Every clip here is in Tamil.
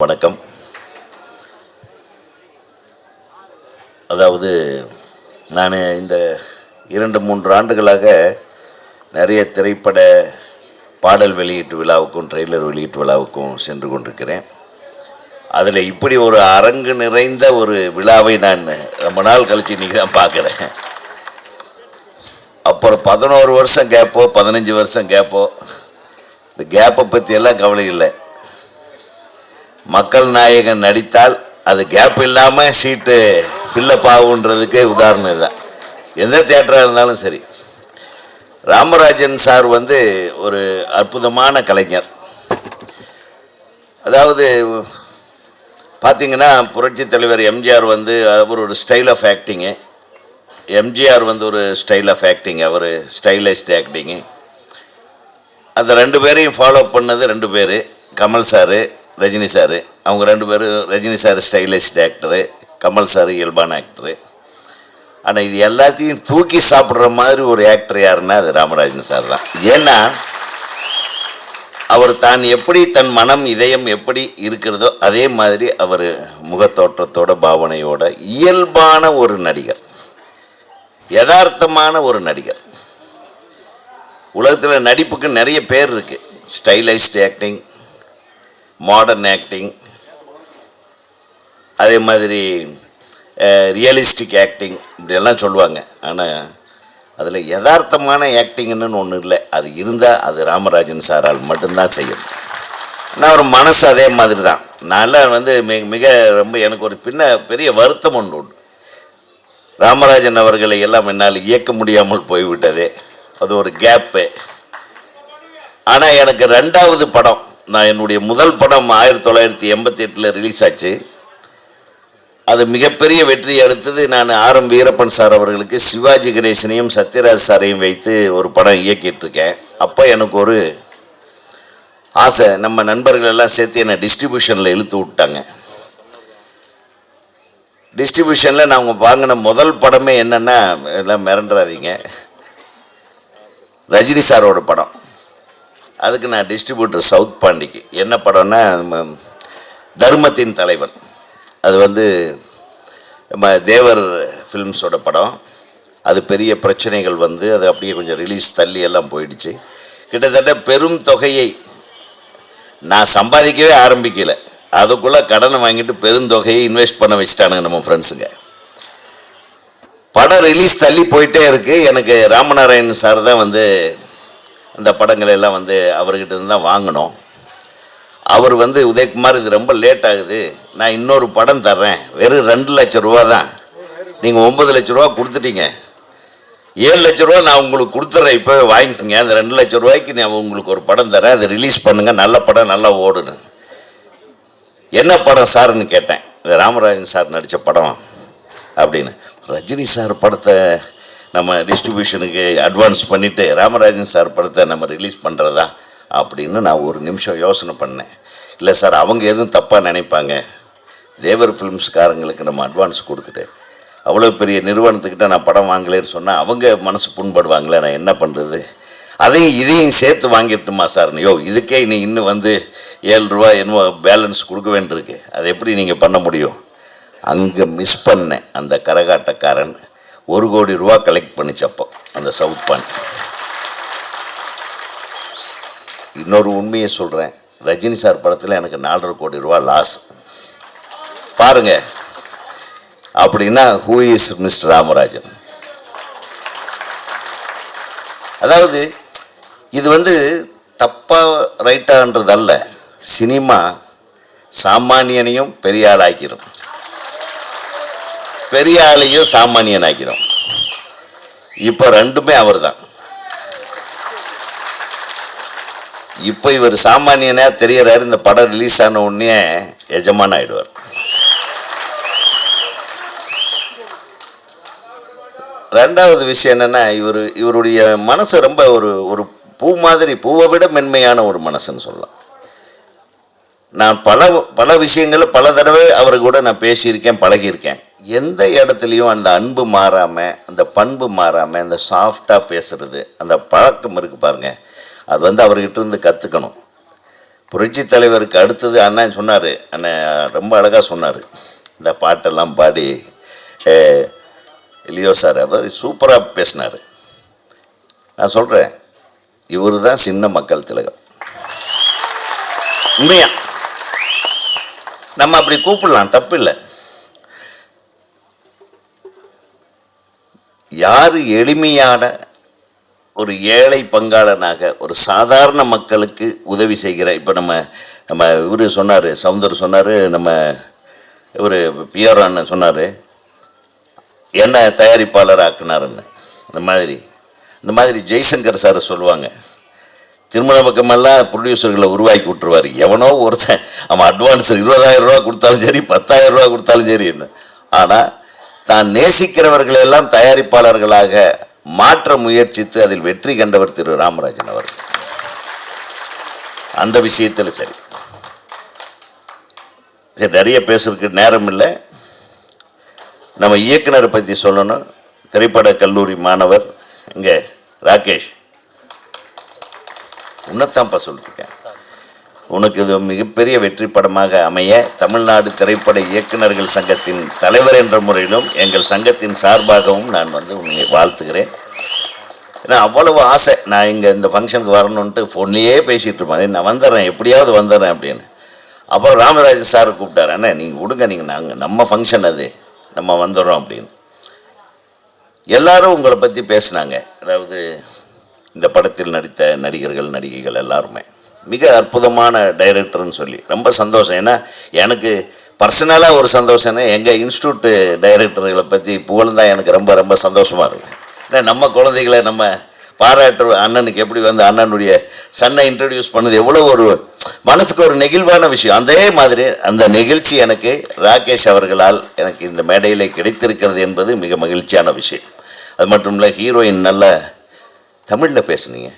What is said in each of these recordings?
வணக்கம். அதாவது நான் இந்த 2-3 ஆண்டுகளாக நிறைய திரைப்பட பாடல் வெளியீட்டு விழாவுக்கும் ட்ரெய்லர் வெளியீட்டு விழாவுக்கும் சென்று கொண்டிருக்கிறேன். அதில் இப்படி ஒரு அரங்கு நிறைந்த ஒரு விழாவை நான் ரொம்ப நாள் கழித்து இன்றைக்கி தான் பார்க்குறேன். அப்புறம் 11 வருஷம் கேப்போ 15 வருஷம் கேப்போ, இந்த கேப்பை பற்றியெல்லாம் கவலை இல்லை. மக்கள் நாயகன் நடித்தால் அது கேப் இல்லாமல் சீட்டு ஃபில்லப் ஆகுன்றதுக்கு உதாரணம் இதுதான். எந்த தியேட்டராக இருந்தாலும் சரி. ராமராஜன் சார் ஒரு அற்புதமான கலைஞர். அதாவது பார்த்திங்கன்னா புரட்சித் தலைவர் எம்ஜிஆர் அவர் ஒரு ஸ்டைல் ஆஃப் ஆக்டிங்கு, எம்ஜிஆர் ஒரு ஸ்டைல் ஆஃப் ஆக்டிங், அவர் ஸ்டைலிஸ்ட் ஆக்டிங்கு. அந்த 2 பேரையும் ஃபாலோ பண்ணது 2 பேர், கமல் சார், ரஜினி சார். அவங்க 2 பேரும், Rajini sir stylist actor, Kamal sir இயல்பான ஆக்டரு. ஆனால் இது எல்லாத்தையும் தூக்கி சாப்பிட்ற மாதிரி ஒரு ஆக்டர் யாருன்னா அது ராமராஜன் சார் தான். ஏன்னா அவர் தான் எப்படி தன் மனம் இதயம் எப்படி இருக்கிறதோ அதே மாதிரி அவர் முகத்தோற்றத்தோட பாவனையோட இயல்பான ஒரு நடிகர், யதார்த்தமான ஒரு நடிகர். உலகத்தில் நடிப்புக்கு நிறைய பேர் இருக்குது. ஸ்டைலிஸ்ட் ஆக்டிங், மாடர்ன் ஆக்டிங், அதே மாதிரி ரியலிஸ்டிக் ஆக்டிங், இப்படியெல்லாம் சொல்லுவாங்க. ஆனால் அதில் யதார்த்தமான ஆக்டிங்னு ஒன்று இல்லை. அது இருந்தால் அது ராமராஜன் சாரால் மட்டும்தான் செய்யும். ஆனால் ஒரு மனசு அதே மாதிரி தான். நான் மிக ரொம்ப எனக்கு ஒரு பெரிய வருத்தம் ஒன்று உண்டு. ராமராஜன் அவர்களை எல்லாம் என்னால் இயக்க முடியாமல் போய்விட்டதே, அது ஒரு கேப்பு. ஆனால் எனக்கு 2வது படம், நான் என்னுடைய முதல் படம் 1988 ரிலீஸ் ஆச்சு. அது மிகப்பெரிய வெற்றி. அடுத்தது நான் ஆர்.எம். வீரப்பன் சார் அவர்களுக்கு சிவாஜி கணேசனையும் சத்யராஜ் சாரையும் வைத்து ஒரு படம் இயக்கிட்டுருக்கேன். அப்போ எனக்கு ஒரு ஆசை, நம்ம நண்பர்கள் எல்லாம் சேர்த்து என்னை டிஸ்ட்ரிபியூஷனில் இழுத்து விட்டாங்க. டிஸ்ட்ரிபியூஷனில் நான் வாங்கின முதல் படமே என்னென்னா, எல்லாம் மிரண்டுறாதீங்க, ரஜினி சாரோட படம். அதுக்கு நான் டிஸ்ட்ரிபியூட்டர் சவுத் பாண்டிக்கு. என்ன படம்னா தர்மத்தின் தலைவன். அது நம்ம தேவர் ஃபிலிம்ஸோட படம். அது பெரிய பிரச்சனைகள் அது அப்படியே கொஞ்சம் ரிலீஸ் தள்ளி எல்லாம் போயிடுச்சு. கிட்டத்தட்ட பெரும் தொகையை நான் சம்பாதிக்கவே ஆரம்பிக்கலை, அதுக்குள்ளே கடனை வாங்கிட்டு பெருந்தொகையை இன்வெஸ்ட் பண்ண வச்சுட்டானுங்க நம்ம ஃப்ரெண்ட்ஸுங்க. படம் ரிலீஸ் தள்ளி போயிட்டே இருக்குது. எனக்கு ராமநாராயணன் சார் தான் அந்த படங்கள் எல்லாம் அவர்கிட்ட இருந்து தான் வாங்கினோம். அவர் உதயகுமார், இது ரொம்ப லேட் ஆகுது, நான் இன்னொரு படம் தர்றேன், வெறும் 2 லட்சம் ரூபா தான், நீங்கள் 9 லட்ச ரூபா கொடுத்துட்டீங்க, 7 லட்ச ரூபா நான் உங்களுக்கு கொடுத்துட்றேன், இப்போவே வாங்கிக்கோங்க, அந்த 2 லட்ச ரூபாய்க்கு நான் உங்களுக்கு ஒரு படம் தரேன், அதை ரிலீஸ் பண்ணுங்கள், நல்ல படம், நல்லா ஓடுன்னு. என்ன படம் சார்னு கேட்டேன். இது ராமராஜன் சார் நடித்த படம் அப்படின்னு. ரஜினி சார் படத்தை நம்ம டிஸ்ட்ரிபியூஷனுக்கு அட்வான்ஸ் பண்ணிவிட்டு ராமராஜன் சார் படத்தை நம்ம ரிலீஸ் பண்ணுறதா அப்படின்னு நான் ஒரு நிமிஷம் யோசனை பண்ணேன். இல்லை சார், அவங்க எதுவும் தப்பாக நினைப்பாங்க, தேவர் ஃபிலிம்ஸ்காரங்களுக்கு நம்ம அட்வான்ஸ் கொடுத்துட்டு அவ்வளோ பெரிய நிறுவனத்துக்கிட்ட நான் படம் வாங்கலேன்னு சொன்னால் அவங்க மனசு புண்படுவாங்களே, நான் என்ன பண்ணுறது, இதையும் சேர்த்து வாங்கிட்டுமா சார்னு. இதுக்கே நீ இன்னும் 7 ரூபா என்னவோ பேலன்ஸ் கொடுக்க வேண்டியிருக்கு, அதை எப்படி நீங்கள் பண்ண முடியும்? அங்கே மிஸ் பண்ணேன். அந்த கரகாட்டக்காரன் 1 கோடி ரூபா கலெக்ட் பண்ணிச்சப்போ அந்த சவுத் பாண்டி. இன்னொரு உண்மையை சொல்கிறேன், ரஜினி சார் படத்தில் எனக்கு 4.5 கோடி ரூபா லாஸ். பாருங்க, அப்படின்னா ஹூ இஸ் மிஸ்டர் ராமராஜன்? அதாவது இது தப்பாக ரைட்டான்றதல்ல, சினிமா சாமானியனையும் பெரிய ஆள் ஆக்கிடும், பெரிய ஆளையும் சாமானியன் ஆக்கிடும். இப்போ 2மே அவர் தான். இப்போ இவர் சாமானியனாக தெரியறாரு. இந்த படம் ரிலீஸ் ஆன உடனே எஜமான ஆகிடுவார். 2வது விஷயம் என்னென்னா, இவருடைய மனசு ரொம்ப ஒரு பூ மாதிரி, பூவை விட மென்மையான ஒரு மனசுன்னு சொல்லலாம். நான் பல விஷயங்களை பல தடவை அவரு கூட நான் பேசியிருக்கேன், பழகியிருக்கேன். எந்த இடத்துலையும் அந்த அன்பு மாறாமல், அந்த பண்பு மாறாமல், அந்த சாஃப்டாக பேசுகிறது, அந்த பழக்கம் இருக்குது பாருங்கள், அது அவர்கிட்ட இருந்து கற்றுக்கணும். புரட்சி தலைவருக்கு அடுத்தது அண்ணன் சொன்னார், அண்ணன் ரொம்ப அழகாக சொன்னார், இந்த பாட்டெல்லாம் பாடி லியோ சார் அவர் சூப்பராக பேசினார். நான் சொல்கிறேன், இவர் தான் சின்ன மக்கள் திலகம். உண்மையா நம்ம அப்படி கூப்பிடலாம், தப்பு இல்லை. யார் எளிமையான ஒரு ஏழை பங்காளனாக ஒரு சாதாரண மக்களுக்கு உதவி செய்கிற, இப்போ நம்ம இவர் சொன்னார், சவுந்தர் சொன்னார், நம்ம இவர் பிஆர் அண்ணன் சொன்னார், என்ன தயாரிப்பாளர் ஆக்குனாருன்னு. இந்த மாதிரி ஜெய்சங்கர் சார் சொல்லுவாங்க, திருமண பக்கமெல்லாம் ப்ரொடியூசர்களை உருவாக்கி விட்டுருவார். எவனோ ஒருத்தன் அவன் அட்வான்ஸ் 20,000 ரூபா கொடுத்தாலும் சரி, 10,000 ரூபா கொடுத்தாலும் சரி. ஆனால் தான் நேசிக்கிறவர்களெல்லாம் தயாரிப்பாளர்களாக மாற்ற முயற்சித்து அதில் வெற்றி கண்டவர் திரு ராமராஜன் அவர். அந்த விஷயத்தில் சரி, நிறைய பேசுறதுக்கு நேரம் இல்லை. நம்ம இயக்குனரை பற்றி சொல்லணும். திரைப்பட கல்லூரி மாணவர் இங்கே ராகேஷ், உன்னத்தான்ப்பா சொல்லியிருக்கேன், உனக்கு இது மிகப்பெரிய வெற்றி படமாக அமைய தமிழ்நாடு திரைப்பட இயக்குநர்கள் சங்கத்தின் தலைவர் என்ற முறையிலும் எங்கள் சங்கத்தின் சார்பாகவும் நான் உன்னை வாழ்த்துகிறேன். ஏன்னா அவ்வளவு ஆசை, நான் இங்கே இந்த ஃபங்க்ஷனுக்கு வரணுன்ட்டு ஃபோன்லேயே பேசிகிட்டு இருப்பேன், நான் வந்துடுறேன், எப்படியாவது வந்துடுறேன் அப்படின்னு. அப்புறம் ராமராஜன் சார் கூப்பிட்டார், அண்ணா நீங்கள் விடுங்க, நாங்கள் நம்ம ஃபங்க்ஷன் அது, நம்ம வந்துடுறோம் அப்படின்னு. எல்லாரும் உங்களை பற்றி பேசினாங்க. அதாவது இந்த படத்தில் நடித்த நடிகர்கள் நடிகைகள் எல்லாருமே மிக அற்புதமான டைரக்டர்னு சொல்லி ரொம்ப சந்தோஷம். ஏன்னா எனக்கு பர்சனலாக ஒரு சந்தோஷம்னா எங்கள் இன்ஸ்டியூட்டு டைரக்டர்களை பற்றி புகழ்ந்தால் எனக்கு ரொம்ப ரொம்ப சந்தோஷமாக இருக்கும். ஏன்னா நம்ம குழந்தைகளை நம்ம பாராட்டு, அண்ணனுக்கு எப்படி அண்ணனுடைய சன்னை இன்ட்ரடியூஸ் பண்ணது எவ்வளோ ஒரு மனசுக்கு ஒரு நெகிழ்வான விஷயம். அதே மாதிரி அந்த நிகழ்ச்சி எனக்கு ராகேஷ் அவர்களால் எனக்கு இந்த மேடையில் கிடைத்திருக்கிறது என்பது மிக மகிழ்ச்சியான விஷயம். அது மட்டும் இல்லை, ஹீரோயின் நல்ல தமிழில் பேசுனீங்க,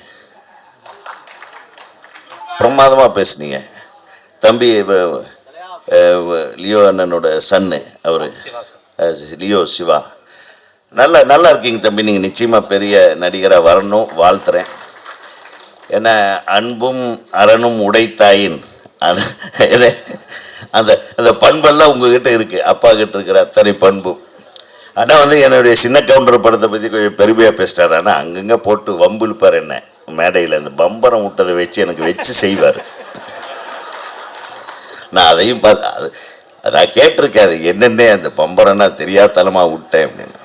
பிரமாதமாக பேசுனீங்க. தம்பி லியோ அண்ணனோட சன்னு அவர் லியோ சிவா, நல்லா இருக்கீங்க தம்பி. நீங்கள் நிச்சயமாக பெரிய நடிகராக வரணும், வாழ்த்துறேன். ஏன்னா அன்பும் அரணும் உடைத்தாயின் அந்த அந்த பண்பெல்லாம் உங்ககிட்ட இருக்குது, அப்பா கிட்ட இருக்கிற அத்தனை பண்பும். ஆனால் என்னுடைய சின்ன கவுண்டர் படத்தை பற்றி கொஞ்சம் பெருமையாக பேசிட்டார். ஆனால் அங்கங்கே போட்டு வம்பு இழுப்பார் என்ன மேடையில். அந்த பம்பரம் விட்டதை வச்சு எனக்கு வச்சு செய்வார். நான் அதையும் பார்த்து நான் கேட்டிருக்கேன், அது என்னென்ன அந்த பம்பரம்னா தெரியாதனமாக விட்டேன் அப்படின்னு.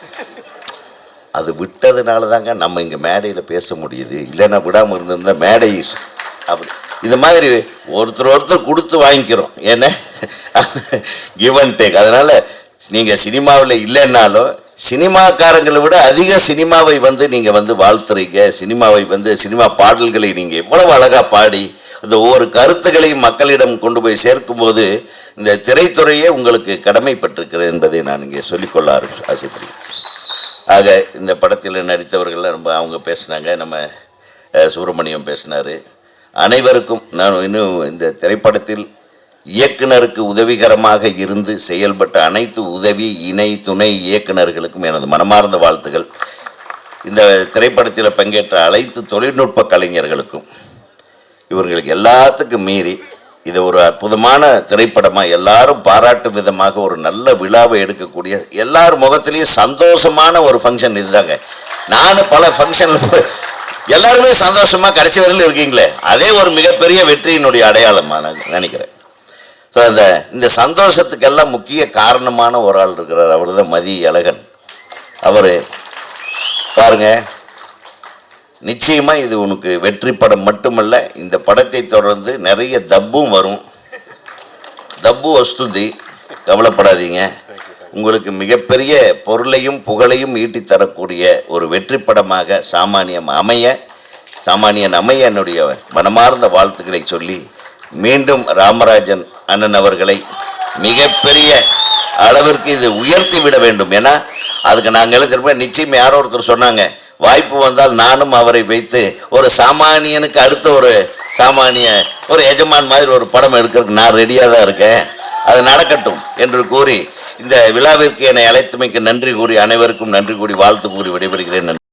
அது விட்டதுனால தாங்க நம்ம இங்கே மேடையில் பேச முடியுது, இல்லைன்னா விடாமல் இருந்திருந்தால் மேடை அப்படி இந்த மாதிரி ஒருத்தர் கொடுத்து வாங்கிக்கிறோம். ஏன்னா கிவ் அண்ட் டேக். அதனால் நீங்கள் சினிமாவில் இல்லைன்னாலும் சினிமாக்காரங்களை விட அதிக சினிமாவை நீங்கள் வாழ்த்துறீங்க. சினிமாவை சினிமா பாடல்களை நீங்கள் எவ்வளவு அழகாக பாடி இந்த ஒவ்வொரு கருத்துக்களையும் மக்களிடம் கொண்டு போய் சேர்க்கும்போது இந்த திரைத்துறையே உங்களுக்கு கடமைப்பட்டிருக்கிறது என்பதை நான் இங்கே சொல்லிக்கொள்ள ஆசைப்படுகிறேன். ஆக இந்த படத்தில் நடித்தவர்கள்லாம் ரொம்ப அவங்க பேசினாங்க. நம்ம சுப்பிரமணியம் பேசினார். அனைவருக்கும் நான் இன்னும் இந்த திரைப்படத்தில் இயக்குனருக்கு உதவிகரமாக இருந்து செயல்பட்ட அனைத்து உதவி இணை துணை இயக்குனர்களுக்கும் எனது மனமார்ந்த வாழ்த்துக்கள். இந்த திரைப்படத்தில் பங்கேற்ற அனைத்து தொழில்நுட்ப கலைஞர்களுக்கும், இவர்களுக்கு எல்லாத்துக்கும் மீறி இது ஒரு அற்புதமான திரைப்படமாக எல்லாரும் பாராட்டும் விதமாக ஒரு நல்ல விழாவை எடுக்கக்கூடிய எல்லார் முகத்திலையும் சந்தோஷமான ஒரு ஃபங்க்ஷன் இதுதாங்க. நானும் பல ஃபங்க்ஷனில் எல்லாருமே சந்தோஷமாக கடைசி வரையிலும் இருக்கீங்களே, அதே ஒரு மிகப்பெரிய வெற்றியினுடைய அடையாளமாக நான் நினைக்கிறேன். ஸோ இந்த சந்தோஷத்துக்கெல்லாம் முக்கிய காரணமான ஒரு ஆள் இருக்கிறார், அவர் தான் மதி அழகன். அவர் பாருங்க, நிச்சயமாக இது உனக்கு வெற்றி படம் மட்டுமல்ல, இந்த படத்தை தொடர்ந்து நிறைய தப்பும் வரும், தப்பு வஸ்துதி, கவலைப்படாதீங்க. உங்களுக்கு மிகப்பெரிய பொருளையும் புகழையும் ஈட்டித்தரக்கூடிய ஒரு வெற்றி படமாக சாமானியன் அமைய என்னுடைய மனமார்ந்த வாழ்த்துக்களை சொல்லி மீண்டும் ராமராஜன் அண்ணன் அவர்களை மிகப்பெரிய அளவிற்கு இது உயர்த்தி விட வேண்டும். ஏன்னா அதுக்கு நாங்கள் எழுதிருப்போம். நிச்சயம் யாரோ ஒருத்தர் சொன்னாங்க, வாய்ப்பு வந்தால் நானும் அவரை வைத்து ஒரு சாமானியனுக்கு அடுத்த ஒரு எஜமான் மாதிரி ஒரு படம் எடுக்கிறதுக்கு நான் ரெடியாக தான் இருக்கேன், அது நடக்கட்டும் என்று கூறி இந்த விழாவிற்கு என்னை அழைத்தமைக்கு நன்றி கூறி அனைவருக்கும் நன்றி கூறி வாழ்த்து கூறி விடைபெறுகிறேன்.